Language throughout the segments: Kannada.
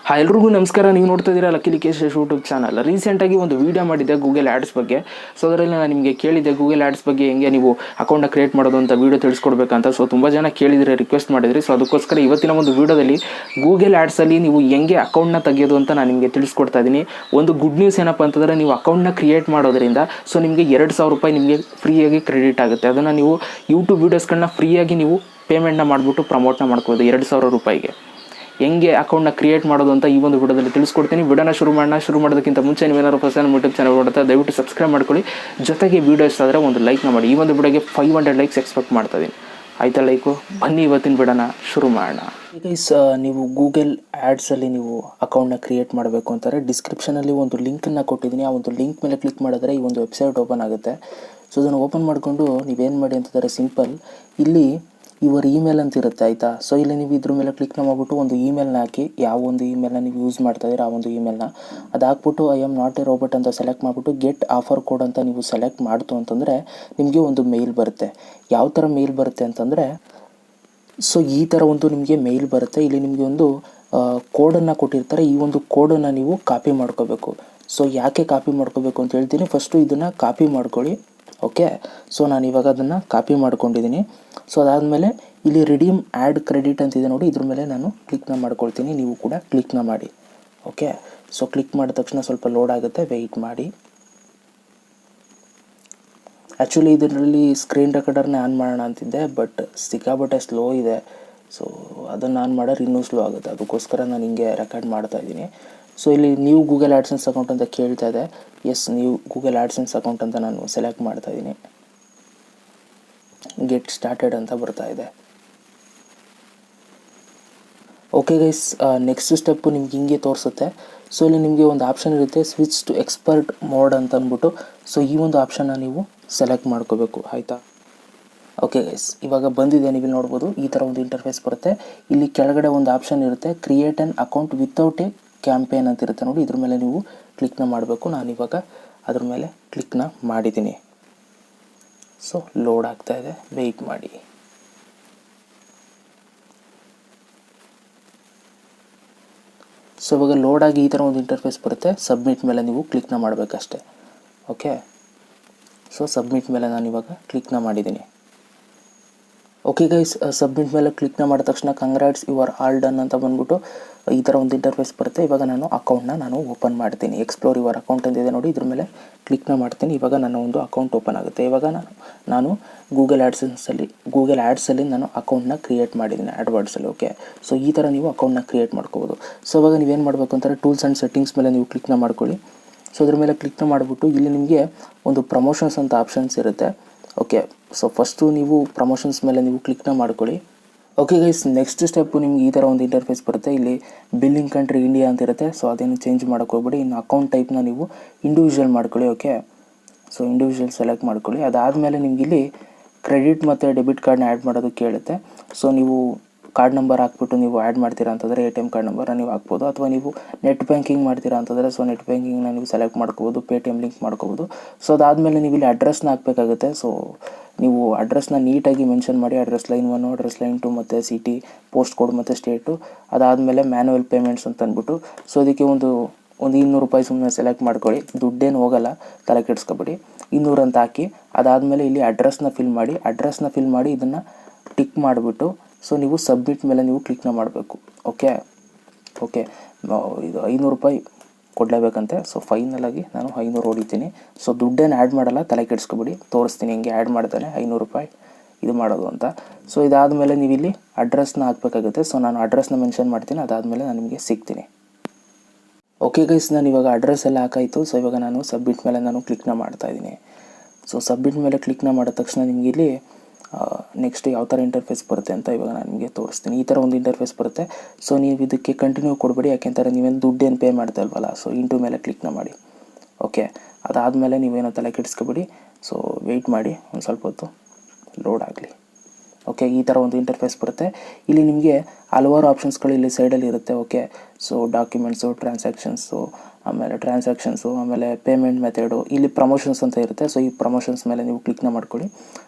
ಹಾಯ್ ಎಲ್ರಿಗೂ ನಮಸ್ಕಾರ. ನೀವು ನೋಡ್ತಾ ಇದ್ದೀರಾ ಲಕ್ಕೇಶ್ ಯೂಟ್ಯೂಬ್ ಚಾನಲ್. ರೀಸೆಂಟಾಗಿ ಒಂದು ವೀಡಿಯೋ ಮಾಡಿದ್ದೆ ಗೂಗಲ್ ಆ್ಯಡ್ಸ್ ಬಗ್ಗೆ. ಸೊ ಅದರಲ್ಲಿ ನಾನು ನಿಮಗೆ ಕೇಳಿದ್ದೆ ಗೂಗಲ್ ಆ್ಯಡ್ಸ್ ಬಗ್ಗೆ ಹೆಂಗೆ ನೀವು ಅಕೌಂಟ್ನ ಕ್ರಿಯೇಟ್ ಮಾಡೋದು ಅಂತ ವೀಡಿಯೋ ತಿಳಿಸ್ಕೊಡ್ಬೇಕಂತ. ಸೊ ತುಂಬ ಜನ ಕೇಳಿದರೆ ರಿಕ್ವೆಸ್ಟ್ ಮಾಡಿದ್ರಿ. ಸೊ ಅದಕ್ಕೋಸ್ಕರ ಇವತ್ತಿನ ಒಂದು ವೀಡಿಯೋದಲ್ಲಿ ಗೂಗಲ್ ಆ್ಯಡ್ಸಲ್ಲಿ ನೀವು ಹೆಂಗೆ ಅಕೌಂಟ್ನ ತೆಗೆಯೋದು ಅಂತ ನಾನು ನಿಮಗೆ ತಿಳಿಸ್ಕೊಡ್ತಾ ಇದ್ದೀನಿ. ಒಂದು ಗುಡ್ ನ್ಯೂಸ್ ಏನಪ್ಪ ಅಂತಂದರೆ, ನೀವು ಅಕೌಂಟ್ನ ಕ್ರಿಯೇಟ್ ಮಾಡೋದ್ರಿಂದ ಸೊ ನಿಮಗೆ 2,000 ರೂಪಾಯಿ ನಿಮಗೆ ಫ್ರೀಯಾಗಿ ಕ್ರೆಡಿಟ್ ಆಗುತ್ತೆ. ಅದನ್ನು ನೀವು ಯೂಟ್ಯೂಬ್ ವೀಡಿಯೋಸ್ಗಳನ್ನ ಫ್ರೀಯಾಗಿ ನೀವು ಪೇಮೆಂಟ್ನ ಮಾಡಿಬಿಟ್ಟು ಪ್ರಮೋಟ್ನ ಮಾಡ್ಬೋದು 2,000 ರೂಪಾಯಿಗೆ. ಹೆಂಗೆ ಅಕೌಂಟ್ನ ಕ್ರಿಯೇಟ್ ಮಾಡೋದು ಅಂತ ಈ ಒಂದು ವಿಡಿಯೋದಲ್ಲಿ ತಿಳಿಸ್ಕೊಡ್ತೀನಿ. ವಿಡಿಯೋನ ಶುರು ಮಾಡೋದಕ್ಕಿಂತ ಮುಂಚೆ ನೀವೇನಾದ್ರು ಹೊಸ ಯೂಟ್ಯೂಬ್ ಚಾನಲ್ ನೋಡ್ತಾ ದಯವಿಟ್ಟು ಸಬ್ಸ್ಕ್ರೈಬ್ ಮಾಡ್ಕೊಳ್ಳಿ. ಜೊತೆಗೆ ವೀಡಿಯೋ ಇಷ್ಟ ಆದರೆ ಒಂದು ಲೈಕ್ನ ಮಾಡಿ. ಈ ಒಂದು ವಿಡಿಯೋಗೆ 500 ಲೈಕ್ಸ್ ಎಕ್ಸ್ಪೆಕ್ಟ್ ಮಾಡ್ತಾ ಇದ್ದೀನಿ. ಆಯ್ತಾ ಲೈಕು? ಬನ್ನಿ ಇವತ್ತಿನ ವಿಡಿಯೋನ ಶುರು ಮಾಡೋಣ. ಈಗ ನೀವು ಗೂಗಲ್ ಆ್ಯಡ್ಸಲ್ಲಿ ನೀವು ಅಕೌಂಟ್ನ ಕ್ರಿಯೇಟ್ ಮಾಡಬೇಕು ಅಂತಾರೆ, ಡಿಸ್ಕ್ರಿಪ್ಷನಲ್ಲಿ ಒಂದು ಲಿಂಕನ್ನು ಕೊಟ್ಟಿದ್ದೀನಿ. ಆ ಒಂದು ಲಿಂಕ್ ಮೇಲೆ ಕ್ಲಿಕ್ ಮಾಡಿದ್ರೆ ಈ ಒಂದು ವೆಬ್ಸೈಟ್ ಓಪನ್ ಆಗುತ್ತೆ. ಸೊ ಅದನ್ನು ಓಪನ್ ಮಾಡಿಕೊಂಡು ನೀವೇನು ಮಾಡಿ ಅಂತಂದರೆ, ಸಿಂಪಲ್ ಇಲ್ಲಿ ಯುವರ್ ಇಮೇಲ್ ಅಂತ ಇರುತ್ತೆ, ಆಯಿತಾ. ಸೊ ಇಲ್ಲಿ ನೀವು ಇದ್ರ ಮೇಲೆ ಕ್ಲಿಕ್ನ ಮಾಡಿಬಿಟ್ಟು ಒಂದು ಇಮೇಲ್ನ ಹಾಕಿ, ಯಾವ ಒಂದು ಇಮೇಲ್ನ ನೀವು ಯೂಸ್ ಮಾಡ್ತಾ ಇದ್ದೀರ ಆ ಒಂದು ಇಮೇಲ್ನ ಅದು ಹಾಕ್ಬಿಟ್ಟು I am not A robot ಅಂತ ಸೆಲೆಕ್ಟ್ ಮಾಡಿಬಿಟ್ಟು ಗೆಟ್ ಆಫರ್ ಕೋಡ್ ಅಂತ ನೀವು ಸೆಲೆಕ್ಟ್ ಮಾಡ್ತು ಅಂತಂದರೆ ನಿಮಗೆ ಒಂದು ಮೇಲ್ ಬರುತ್ತೆ. ಯಾವ ಥರ ಮೇಲ್ ಬರುತ್ತೆ ಅಂತಂದರೆ, ಸೊ ಈ ಥರ ಒಂದು ನಿಮಗೆ ಮೇಲ್ ಬರುತ್ತೆ. ಇಲ್ಲಿ ನಿಮಗೆ ಒಂದು ಕೋಡನ್ನು ಕೊಟ್ಟಿರ್ತಾರೆ. ಈ ಒಂದು ಕೋಡನ್ನು ನೀವು ಕಾಪಿ ಮಾಡ್ಕೋಬೇಕು. ಸೊ ಯಾಕೆ ಕಾಪಿ ಮಾಡ್ಕೋಬೇಕು ಅಂತ ಹೇಳ್ತೀನಿ. ಫಸ್ಟು ಇದನ್ನು ಕಾಪಿ ಮಾಡ್ಕೊಳ್ಳಿ. ಓಕೆ, ಸೊ ನಾನು ಇವಾಗ ಅದನ್ನು ಕಾಪಿ ಮಾಡ್ಕೊಂಡಿದ್ದೀನಿ. ಸೊ ಅದಾದಮೇಲೆ ಇಲ್ಲಿ ರಿಡೀಮ್ ಆ್ಯಡ್ ಕ್ರೆಡಿಟ್ ಅಂತಿದೆ ನೋಡಿ, ಇದ್ರ ಮೇಲೆ ನಾನು ಕ್ಲಿಕ್ನ ಮಾಡ್ಕೊಳ್ತೀನಿ. ನೀವು ಕೂಡ ಕ್ಲಿಕ್ನ ಮಾಡಿ. ಓಕೆ, ಸೊ ಕ್ಲಿಕ್ ಮಾಡಿದ ತಕ್ಷಣ ಸ್ವಲ್ಪ ಲೋಡ್ ಆಗುತ್ತೆ, ವೆಯ್ಟ್ ಮಾಡಿ. ಆ್ಯಕ್ಚುಲಿ ಇದರಲ್ಲಿ ಸ್ಕ್ರೀನ್ ರೆಕಾರ್ಡರ್ನ ಆನ್ ಮಾಡೋಣ ಅಂತಿದ್ದೆ, ಬಟ್ ಸಿಕ್ಕಾಬಟ್ಟೆ ಸ್ಲೋ ಇದೆ. ಸೊ ಅದನ್ನು ಆನ್ ಮಾಡೋರು ಇನ್ನೂ ಸ್ಲೋ ಆಗುತ್ತೆ. ಅದಕ್ಕೋಸ್ಕರ ನಾನು ಹಿಂಗೆ ರೆಕಾರ್ಡ್ ಮಾಡ್ತಾ ಇದ್ದೀನಿ. ಸೊ ಇಲ್ಲಿ ನೀವು ಗೂಗಲ್ ಆ್ಯಡ್ಸೆನ್ಸ್ ಅಕೌಂಟ್ ಅಂತ ಕೇಳ್ತಾ ಇದೆ. ಎಸ್, ನೀವು ಗೂಗಲ್ ಆ್ಯಡ್ಸೆನ್ಸ್ ಅಕೌಂಟ್ ಅಂತ ನಾನು ಸೆಲೆಕ್ಟ್ ಮಾಡ್ತಾ ಇದ್ದೀನಿ. ಗೆಟ್ ಸ್ಟಾರ್ಟೆಡ್ ಅಂತ ಬರ್ತಾ ಇದೆ. ಓಕೆ ಗೈಸ್, ನೆಕ್ಸ್ಟ್ ಸ್ಟೆಪ್ಪು ನಿಮ್ಗೆ ಹಿಂಗೆ ತೋರಿಸುತ್ತೆ. ಸೊ ಇಲ್ಲಿ ನಿಮಗೆ ಒಂದು ಆಪ್ಷನ್ ಇರುತ್ತೆ, ಸ್ವಿಚ್ ಟು ಎಕ್ಸ್ಪರ್ಟ್ ಮೋಡ್ ಅಂತ ಅಂದ್ಬಿಟ್ಟು. ಸೊ ಈ ಒಂದು ಆಪ್ಷನ್ನ ನೀವು ಸೆಲೆಕ್ಟ್ ಮಾಡ್ಕೋಬೇಕು, ಆಯಿತಾ. ಓಕೆ ಗೈಸ್, ಇವಾಗ ಬಂದಿದೆ, ನೀವು ನೋಡ್ಬೋದು ಈ ಥರ ಒಂದು ಇಂಟರ್ಫೇಸ್ ಬರುತ್ತೆ. ಇಲ್ಲಿ ಕೆಳಗಡೆ ಒಂದು ಆಪ್ಷನ್ ಇರುತ್ತೆ, create an account without A campaign ಅಂತ ಇರುತ್ತೆ ನೋಡಿ, ಇದ್ರ ಮೇಲೆ ನೀವು ಕ್ಲಿಕ್ನ ಮಾಡಬೇಕು. ನಾನಿವಾಗ ಅದ್ರ ಮೇಲೆ ಕ್ಲಿಕ್ನ ಮಾಡಿದ್ದೀನಿ. ಸೊ ಲೋಡ್ ಆಗ್ತಾ ಇದೆ, ವೆಯ್ಟ್ ಮಾಡಿ. ಸೊ ಇವಾಗ ಲೋಡ್ ಆಗಿ ಈ ಥರ ಒಂದು ಇಂಟರ್ಫೇಸ್ ಬರುತ್ತೆ. ಸಬ್ಮಿಟ್ ಮೇಲೆ ನೀವು ಕ್ಲಿಕ್ನ ಮಾಡಬೇಕಷ್ಟೆ. ಓಕೆ, ಸೊ ಸಬ್ಮಿಟ್ ಮೇಲೆ ನಾನು ಇವಾಗ ಕ್ಲಿಕ್ನ ಮಾಡಿದ್ದೀನಿ. ಓಕೆ ಗೈಸ್, ಸಬ್ಮಿಟ್ ಮೇಲೆ ಕ್ಲಿಕ್ನ ಮಾಡಿದ ತಕ್ಷಣ congrats you are all done ಅಂತ ಬಂದ್ಬಿಟ್ಟು ಈ ಥರ ಒಂದು ಇಂಟರ್ಫೇಸ್ ಬರುತ್ತೆ. ಇವಾಗ ನಾನು ಅಕೌಂಟ್ನ ಓಪನ್ ಮಾಡ್ತೀನಿ. ಎಕ್ಸ್ಪ್ಲೋರ್ ಯುವರ್ ಅಕೌಂಟ್ ಅಂತಿದೆ ನೋಡಿ, ಇದ್ರ ಮೇಲೆ ಕ್ಲಿಕ್ನ ಮಾಡ್ತೀನಿ. ಇವಾಗ ನನ್ನ ಒಂದು ಅಕೌಂಟ್ ಓಪನ್ ಆಗುತ್ತೆ. ಇವಾಗ ನಾನು ಗೂಗಲ್ ಆ್ಯಡ್ಸಲ್ಲಿ ನಾನು ಅಕೌಂಟ್ನ ಕ್ರಿಯೇಟ್ ಮಾಡಿದ್ದೀನಿ, ಆ್ಯಡ್ವರ್ಡ್ಸಲ್ಲಿ. ಓಕೆ, ಸೊ ಈ ಥರ ನೀವು ಅಕೌಂಟ್ನ ಕ್ರಿಯೇಟ್ ಮಾಡ್ಕೋಬೋದು. ಸೊ ಇವಾಗ ನೀವೇನು ಮಾಡಬೇಕು ಅಂತಾರೆ, ಟೂಲ್ಸ್ ಆ್ಯಂಡ್ ಸೆಟ್ಟಿಂಗ್ಸ್ ಮೇಲೆ ನೀವು ಕ್ಲಿಕ್ನ ಮಾಡ್ಕೊಳ್ಳಿ. ಸೊ ಅದ್ರ ಮೇಲೆ ಕ್ಲಿಕ್ನ ಮಾಡಿಬಿಟ್ಟು ಇಲ್ಲಿ ನಿಮಗೆ ಒಂದು ಪ್ರಮೋಷನ್ಸ್ ಅಂತ ಆಪ್ಷನ್ಸ್ ಇರುತ್ತೆ. ಓಕೆ, ಸೊ ಫಸ್ಟು ನೀವು ಪ್ರಮೋಷನ್ಸ್ ಮೇಲೆ ನೀವು ಕ್ಲಿಕ್ನ ಮಾಡ್ಕೊಳ್ಳಿ. ಓಕೆ ಗೈಸ್, ನೆಕ್ಸ್ಟ್ ಸ್ಟೆಪ್ಪು ನಿಮ್ಗೆ ಈ ಥರ ಒಂದು ಇಂಟರ್ಫೇಸ್ ಬರುತ್ತೆ. ಇಲ್ಲಿ ಬಿಲ್ಲಿಂಗ್ ಕಂಟ್ರಿ ಇಂಡಿಯಾ ಅಂತ ಇರುತ್ತೆ. ಸೊ ಅದೇನು ಚೇಂಜ್ ಮಾಡೋಕ್ಕೆ ಹೋಗ್ಬೇಡಿ. ಇನ್ನು ಅಕೌಂಟ್ ಟೈಪ್ನ ನೀವು ಇಂಡಿವಿಜುವಲ್ ಮಾಡ್ಕೊಳ್ಳಿ. ಓಕೆ, ಸೊ ಇಂಡಿವಿಜುವಲ್ ಸೆಲೆಕ್ಟ್ ಮಾಡ್ಕೊಳ್ಳಿ. ಅದಾದಮೇಲೆ ನಿಮ್ಗೆ ಇಲ್ಲಿ ಕ್ರೆಡಿಟ್ ಮತ್ತು ಡೆಬಿಟ್ ಕಾರ್ಡ್ನ ಆ್ಯಡ್ ಮಾಡೋದು ಕೇಳುತ್ತೆ. ಸೊ ನೀವು ಕಾರ್ಡ್ ನಂಬರ್ ಹಾಕ್ಬಿಟ್ಟು ನೀವು ಆ್ಯಡ್ ಮಾಡ್ತೀರಾ ಅಂತಂದರೆ ATM ಕಾರ್ಡ್ ನಂಬರ್ನ ನೀವು ಹಾಕ್ಬೋದು. ಅಥವಾ ನೀವು ನೆಟ್ ಬ್ಯಾಂಕಿಂಗ್ ಮಾಡ್ತೀರಾ ಅಂತಂದರೆ ಸೊ ನೆಟ್ ಬ್ಯಾಂಕಿಂಗ್ನ ನೀವು ಸೆಲೆಕ್ಟ್ ಮಾಡ್ಕೋಬೋದು, Paytm ಲಿಂಕ್ ಮಾಡ್ಕೋಬೋದು. ಸೊ ಅದಾದಮೇಲೆ ನೀವು ಇಲ್ಲಿ ಅಡ್ರೆಸ್ನ ಹಾಕಬೇಕಾಗುತ್ತೆ. ಸೊ ನೀವು ಅಡ್ರೆಸ್ನ ನೀಟಾಗಿ ಮೆನ್ಷನ್ ಮಾಡಿ, ಅಡ್ರೆಸ್ ಲೈನ್ 1, ಅಡ್ರೆಸ್ ಲೈನ್ 2 ಮತ್ತು ಸಿಟಿ, ಪೋಸ್ಟ್ ಕೋಡ್ ಮತ್ತು ಸ್ಟೇಟು. ಅದಾದಮೇಲೆ ಮ್ಯಾನ್ಯುವಲ್ ಪೇಮೆಂಟ್ಸ್ ಅಂತ ಅಂದ್ಬಿಟ್ಟು ಸೊ ಅದಕ್ಕೆ ಒಂದು 200 ರೂಪಾಯಿ ಸುಮ್ಮನೆ ಸೆಲೆಕ್ಟ್ ಮಾಡ್ಕೊಳ್ಳಿ. ದುಡ್ಡೇನು ಹೋಗಲ್ಲ, ತಲೆ ಕೆಡಿಸ್ಕೊಬೇಡಿ. 200 ಅಂತ ಹಾಕಿ ಅದಾದಮೇಲೆ ಇಲ್ಲಿ ಅಡ್ರೆಸ್ನ ಫಿಲ್ ಮಾಡಿ ಇದನ್ನು ಟಿಕ್ ಮಾಡಿಬಿಟ್ಟು ಸೊ ನೀವು ಸಬ್ಮಿಟ್ ಮೇಲೆ ನೀವು ಕ್ಲಿಕ್ನ ಮಾಡಬೇಕು. ಓಕೆ, ಇದು 500 ರೂಪಾಯಿ ಕೊಡಲೇಬೇಕಂತೆ. ಸೊ ಫೈನಲಾಗಿ ನಾನು 500 ಹೊಡಿತೀನಿ. ಸೊ ದುಡ್ಡೇನು ಆ್ಯಡ್ ಮಾಡಲ್ಲ, ತಲೆ ಕೆಡಿಸ್ಕೊಬೇಡಿ. ತೋರಿಸ್ತೀನಿ ಹೆಂಗೆ ಆ್ಯಡ್ ಮಾಡ್ತಾನೆ 500 ರೂಪಾಯಿ ಇದು ಮಾಡೋದು ಅಂತ. ಸೊ ಇದಾದಮೇಲೆ ನೀವು ಇಲ್ಲಿ ಅಡ್ರೆಸ್ನ ಹಾಕಬೇಕಾಗುತ್ತೆ. ಸೊ ನಾನು ಅಡ್ರೆಸ್ನ ಮೆನ್ಷನ್ ಮಾಡ್ತೀನಿ. ಅದಾದಮೇಲೆ ನಾನು ನಿಮಗೆ ಸಿಗ್ತೀನಿ. ಓಕೆ ಗೈಸ್, ನಾನು ಇವಾಗ ಅಡ್ರೆಸ್ ಎಲ್ಲ ಹಾಕಾಯಿತು. ಸೊ ಇವಾಗ ನಾನು ಸಬ್ಮಿಟ್ ಮೇಲೆ ನಾನು ಕ್ಲಿಕ್ನ ಮಾಡ್ತಾಯಿದ್ದೀನಿ. ಸೊ ಸಬ್ಮಿಟ್ ಮೇಲೆ ಕ್ಲಿಕ್ನ ಮಾಡಿದ ತಕ್ಷಣ ನಿಮಗೆ ಇಲ್ಲಿ ನೆಕ್ಸ್ಟ್ ಯಾವ ಥರ ಇಂಟರ್ಫೇಸ್ ಬರುತ್ತೆ ಅಂತ ಇವಾಗ ನಾನು ನಿಮಗೆ ತೋರಿಸ್ತೀನಿ. ಈ ಥರ ಒಂದು ಇಂಟರ್ಫೇಸ್ ಬರುತ್ತೆ. ಸೊ ನೀವು ಇದಕ್ಕೆ ಕಂಟಿನ್ಯೂ ಕೊಡಬೇಡಿ, ಯಾಕೆಂದರೆ ನೀವೇನು ದುಡ್ಡೇನು ಪೇ ಮಾಡ್ತಾ ಇಲ್ವಲ್ಲ. ಸೊ ಇಂಟು ಮೇಲೆ ಕ್ಲಿಕ್ನ ಮಾಡಿ. ಓಕೆ, ಅದಾದಮೇಲೆ ನೀವೇನೋ ತಲೆ ಕೆಡಿಸ್ಕೊಬೇಡಿ. ಸೊ ವೆಯ್ಟ್ ಮಾಡಿ, ಒಂದು ಸ್ವಲ್ಪ ಹೊತ್ತು ಲೋಡ್ ಆಗಲಿ. ಓಕೆ, ಈ ಥರ ಒಂದು ಇಂಟರ್ಫೇಸ್ ಬರುತ್ತೆ. ಇಲ್ಲಿ ನಿಮಗೆ ಹಲವಾರು ಆಪ್ಷನ್ಸ್ಗಳು ಇಲ್ಲಿ ಸೈಡಲ್ಲಿ ಇರುತ್ತೆ. ಓಕೆ, ಸೊ ಡಾಕ್ಯುಮೆಂಟ್ಸು, ಟ್ರಾನ್ಸಾಕ್ಷನ್ಸು, ಆಮೇಲೆ ಪೇಮೆಂಟ್ ಮೆಥಡು, ಇಲ್ಲಿ ಪ್ರಮೋಷನ್ಸ್ ಅಂತ ಇರುತ್ತೆ. ಸೊ ಈ ಪ್ರಮೋಷನ್ಸ್ ಮೇಲೆ ನೀವು ಕ್ಲಿಕ್ನ ಮಾಡ್ಕೊಳ್ಳಿ.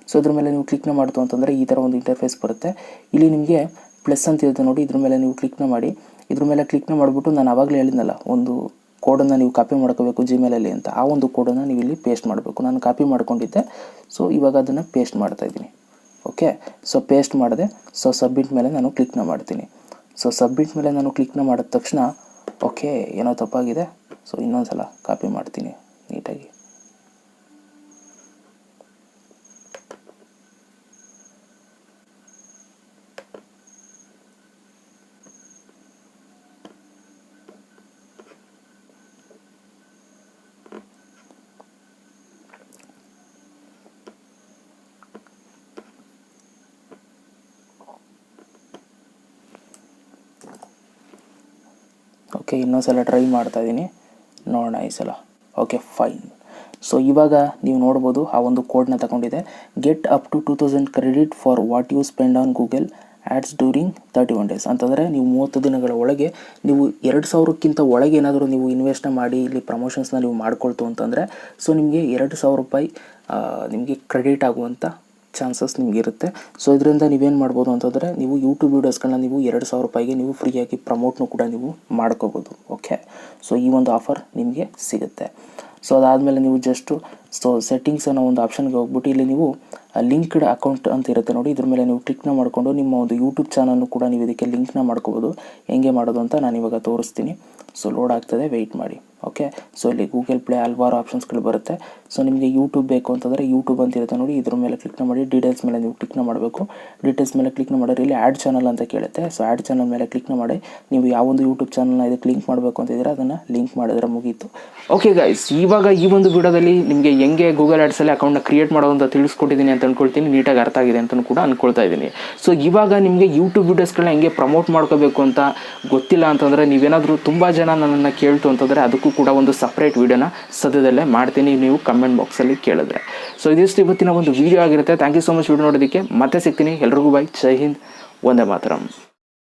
ಸೊ ಇದ್ರ ಮೇಲೆ ನೀವು ಕ್ಲಿಕ್ನ ಮಾಡ್ತು ಅಂತಂದರೆ ಈ ಥರ ಒಂದು ಇಂಟರ್ಫೇಸ್ ಬರುತ್ತೆ. ಇಲ್ಲಿ ನಿಮಗೆ ಪ್ಲಸ್ ಅಂತ ಇರುತ್ತೆ ನೋಡಿ, ಇದ್ರ ಮೇಲೆ ನೀವು ಕ್ಲಿಕ್ನ ಮಾಡಿ. ಇದ್ರ ಮೇಲೆ ಕ್ಲಿಕ್ನ ಮಾಡಿಬಿಟ್ಟು ನಾನು ಆವಾಗಲೇ ಹೇಳಿದ್ನಲ್ಲ ಒಂದು ಕೋಡನ್ನು ನೀವು ಕಾಪಿ ಮಾಡ್ಕೋಬೇಕು ಜಿಮೇಲಲ್ಲಿ ಅಂತ, ಆ ಒಂದು ಕೋಡನ್ನು ನೀವು ಇಲ್ಲಿ ಪೇಸ್ಟ್ ಮಾಡಬೇಕು. ನಾನು ಕಾಪಿ ಮಾಡ್ಕೊಂಡಿದ್ದೆ, ಸೊ ಇವಾಗ ಅದನ್ನು ಪೇಸ್ಟ್ ಮಾಡ್ತಾಯಿದ್ದೀನಿ. ಓಕೆ, ಸೊ ಪೇಸ್ಟ್ ಮಾಡಿದೆ. ಸೊ ಸಬ್ಮಿಟ್ ಮೇಲೆ ನಾನು ಕ್ಲಿಕ್ನ ಮಾಡ್ತೀನಿ. ಸೊ ಸಬ್ಮಿಟ್ ಮೇಲೆ ನಾನು ಕ್ಲಿಕ್ನ ಮಾಡಿದ ತಕ್ಷಣ ಓಕೆ ಏನೋ ತಪ್ಪಾಗಿದೆ, ಸೊ ಇನ್ನೊಂದು ಸಲ ಕಾಪಿ ಮಾಡ್ತೀನಿ ನೀಟಾಗಿ. ಓಕೆ, ಇನ್ನೊಂದು ಸಲ ಟ್ರೈ ಮಾಡ್ತಾಯಿದ್ದೀನಿ, ನೋಡೋಣ ಈ ಸಲ. Okay fine. ಸೊ ಇವಾಗ ನೀವು ನೋಡ್ಬೋದು ಆ ಒಂದು ಕೋಡ್ನ ತಗೊಂಡಿದೆ. Get up to 2000 credit for what you spend on Google ads during 31 days. ಅಂತಂದರೆ ನೀವು 30 ದಿನಗಳ ಒಳಗೆ ನೀವು 2000ಕ್ಕಿಂತ ಒಳಗೆ ಏನಾದರೂ ನೀವು ಇನ್ವೆಸ್ಟ್ನ ಮಾಡಿ ಇಲ್ಲಿ ಪ್ರಮೋಷನ್ಸ್ನ ನೀವು ಮಾಡ್ಕೊಳ್ತು ಅಂತಂದರೆ ಸೊ ನಿಮಗೆ 2000 ರೂಪಾಯಿ ನಿಮಗೆ ಕ್ರೆಡಿಟ್ ಆಗುವಂಥ ಚಾನ್ಸಸ್ ನಿಮಗಿರುತ್ತೆ. ಸೊ ಇದರಿಂದ ನೀವೇನು ಮಾಡ್ಬೋದು ಅಂತಂದರೆ ನೀವು ಯೂಟ್ಯೂಬ್ ವೀಡಿಯೋಸ್ಗಳನ್ನ ನೀವು 2000 ರೂಪಾಯಿಗೆ ನೀವು ಫ್ರೀಯಾಗಿ ಪ್ರಮೋಟ್ನು ಕೂಡ ನೀವು ಮಾಡ್ಕೋಬೋದು. ಓಕೆ, ಸೊ ಈ ಒಂದು ಆಫರ್ ನಿಮಗೆ ಸಿಗುತ್ತೆ. ಸೊ ಅದಾದಮೇಲೆ ನೀವು ಜಸ್ಟು ಸೆಟ್ಟಿಂಗ್ಸ್ ಅನ್ನೋ ಒಂದು ಆಪ್ಷನ್ಗೆ ಹೋಗ್ಬಿಟ್ಟು ಇಲ್ಲಿ ನೀವು ಲಿಂಕ್ಡ್ ಅಕೌಂಟ್ ಅಂತ ಇರುತ್ತೆ ನೋಡಿ, ಇದ್ರ ಮೇಲೆ ನೀವು ಕ್ಲಿಕ್ನ ಮಾಡಿಕೊಂಡು ನಿಮ್ಮ ಒಂದು ಯೂಟ್ಯೂಬ್ ಚಾನಲ್ನು ಕೂಡ ನೀವು ಇದಕ್ಕೆ ಲಿಂಕ್ನ ಮಾಡ್ಕೋಬೋದು. ಹೆಂಗೆ ಮಾಡೋದು ಅಂತ ನಾನು ಇವಾಗ ತೋರಿಸ್ತೀನಿ. ಸೊ ಲೋಡ್ ಆಗ್ತದೆ, ವೆಯ್ಟ್ ಮಾಡಿ. ಓಕೆ, ಸೊ ಇಲ್ಲಿ ಗೂಗಲ್ ಪ್ಲೇ ಹಲವಾರು ಆಪ್ಷನ್ಸ್ಗಳು ಬರುತ್ತೆ. ಸೊ ನಿಮಗೆ ಯೂಟ್ಯೂಬ್ ಬೇಕು ಅಂತಂದರೆ ಯೂಟ್ಯೂಬ್ ಅಂತ ಇರುತ್ತೆ ನೋಡಿ, ಇದ್ರ ಮೇಲೆ ಕ್ಲಿಕ್ನ ಮಾಡಿ ಡೀಟೇಲ್ಸ್ ಮೇಲೆ ನೀವು ಕ್ಲಿಕ್ನ ಮಾಡಬೇಕು. ಡೀಟೇಲ್ಸ್ ಮೇಲೆ ಕ್ಲಿಕ್ನ ಮಾಡಿದ್ರೆ ಇಲ್ಲಿ ಆ್ಯಡ್ ಚಾನಲ್ ಅಂತ ಕೇಳುತ್ತೆ. ಸೊ ಆ್ಯಡ್ ಚಾನಲ್ ಮೇಲೆ ಕ್ಲಿಕ್ನ ಮಾಡಿ ನೀವು ಯಾವೊಂದು ಯೂಟ್ಯೂಬ್ ಚಾನಲ್ನ ಇದಕ್ಕೆ ಲಿಂಕ್ ಮಾಡಬೇಕು ಅಂತಿದ್ದೀರಾ ಅದನ್ನು ಲಿಂಕ್ ಮಾಡಿದ್ರೆ ಮುಗೀತು. ಓಕೆ ಗೈಸ್, ಇವಾಗ ಈ ಒಂದು ವಿಡಿಯೋದಲ್ಲಿ ನಿಮಗೆ ಹೆಂಗೆ ಗೂಗಲ್ ಆ್ಯಡ್ಸಲ್ಲಿ ಅಕೌಂಟ್ನ ಕ್ರಿಯೇಟ್ ಮಾಡೋದು ಅಂತ ತಿಳಿಸ್ಕೊಟ್ಟಿದ್ದೀನಿ ಅಂತ ಅಂದ್ಕೊಳ್ತೀನಿ, ನೀಟಾಗಿ ಅರ್ಥ ಆಗಿದೆ ಅಂತ ಕೂಡ ಅಂದ್ಕೊಳ್ತಾ ಇದ್ದೀನಿ. ಸೊ ಇವಾಗ ನಿಮಗೆ ಯೂಟ್ಯೂಬ್ ವೀಡಿಯೋಸ್ಗಳನ್ನ ಹೆಂಗೆ ಪ್ರಮೋಟ್ ಮಾಡ್ಕೋಬೇಕು ಅಂತ ಗೊತ್ತಿಲ್ಲ ಅಂತಂದರೆ, ನೀವೇನಾದರೂ ತುಂಬ ಜನ ನನ್ನನ್ನು ಕೇಳ್ತು ಅಂತಂದರೆ ಅದಕ್ಕೂ ಕೂಡ ಒಂದು ಸಪ್ರೇಟ್ ವೀಡಿಯೋನ ಸದ್ಯದಲ್ಲೇ ಮಾಡ್ತೀನಿ, ನೀವು ಕಮೆಂಟ್ ಬಾಕ್ಸಲ್ಲಿ ಕೇಳಿದ್ರೆ. ಸೊ ಇದಿಷ್ಟು ಇವತ್ತಿನ ಒಂದು ವೀಡಿಯೋ ಆಗಿರುತ್ತೆ. Thank you so much video ನೋಡೋದಕ್ಕೆ. ಮತ್ತೆ ಸಿಗ್ತೀನಿ. ಎಲ್ರಿಗೂ ಬೈ, ಜೈ ಹಿಂದ್, ವಂದೇ ಮಾತರಂ.